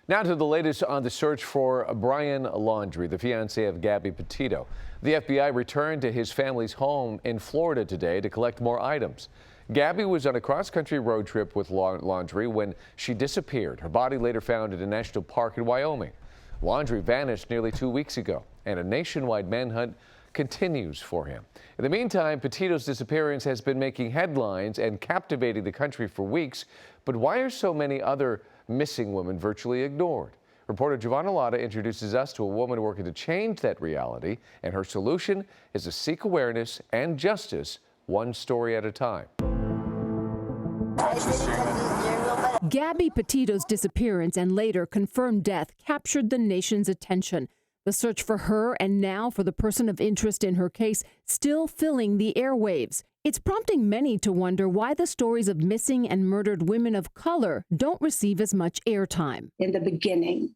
Now to the latest on the search for Brian Laundrie, the fiancé of Gabby Petito. The FBI returned to his family's home in Florida today to collect more items. Gabby was on a cross-country road trip with Laundrie when she disappeared. Her body later found at a national park in Wyoming. Laundrie vanished nearly 2 weeks ago, and a nationwide manhunt continues for him. In the meantime, Petito's disappearance has been making headlines and captivating the country for weeks. But why are so many other missing women virtually ignored? Reporter Giovanna Lotta introduces us to a woman working to change that reality, and her solution is to seek awareness and justice one story at a time. Gabby Petito's disappearance and later confirmed death captured the nation's attention. The search for her and now for the person of interest in her case still filling the airwaves. It's prompting many to wonder why the stories of missing and murdered women of color don't receive as much airtime. In the beginning,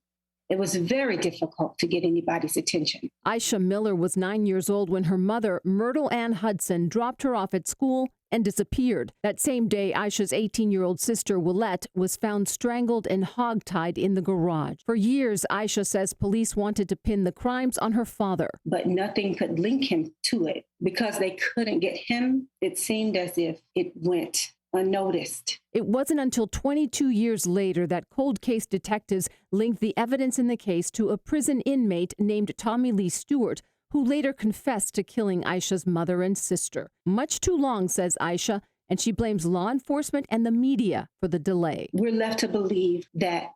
it was very difficult to get anybody's attention. Aisha Miller was 9 years old when her mother, Myrtle Hudson, dropped her off at school and disappeared. That same day, Aisha's 18-year-old sister, Willette, was found strangled and hogtied in the garage. For years, Aisha says police wanted to pin the crimes on her father. But nothing could link him to it. Because they couldn't get him, it seemed as if it went unnoticed. It wasn't until 22 years later that cold case detectives linked the evidence in the case to a prison inmate named Tommy Lee Stewart, who later confessed to killing Aisha's mother and sister. Much too long, says Aisha, and she blames law enforcement and the media for the delay. We're left to believe that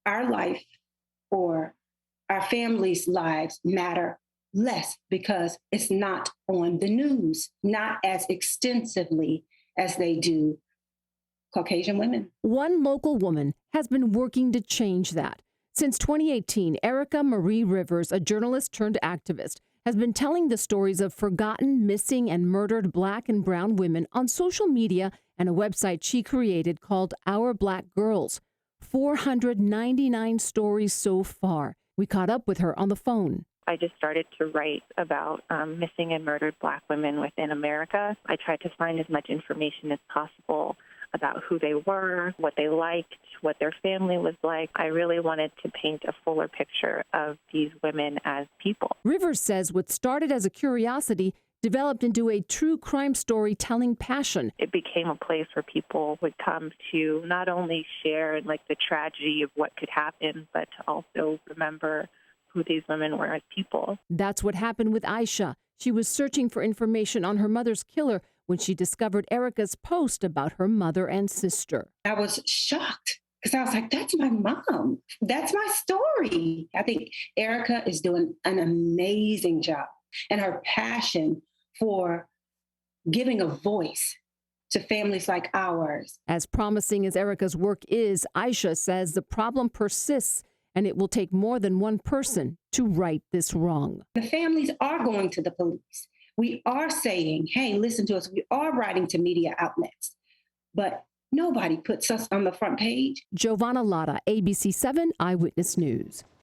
our life or our families' lives matter less because it's not on the news, not as extensively as they do Caucasian women. One local woman has been working to change that. Since 2018, Erica Marie Rivers, a journalist turned activist, has been telling the stories of forgotten, missing, and murdered Black and brown women on social media and a website she created called Our Black Girls. 499 stories so far. We caught up with her on the phone. I just started to write about missing and murdered Black women within America. I tried to find as much information as possible about who they were, what they liked, what their family was like. I really wanted to paint a fuller picture of these women as people. Rivers says what started as a curiosity developed into a true crime storytelling passion. It became a place where people would come to not only share the tragedy of what could happen, but to also remember who these women were as people. That's what happened with Aisha. She was searching for information on her mother's killer when she discovered Erica's post about her mother and sister. I was shocked because I was like, that's my mom. That's my story. I think Erica is doing an amazing job, and her passion for giving a voice to families like ours. As promising as Erica's work is, Aisha says the problem persists, and it will take more than one person to right this wrong. The families are going to the police. We are saying, hey, listen to us. We are writing to media outlets, but nobody puts us on the front page. Giovanna Lotta, ABC 7 Eyewitness News.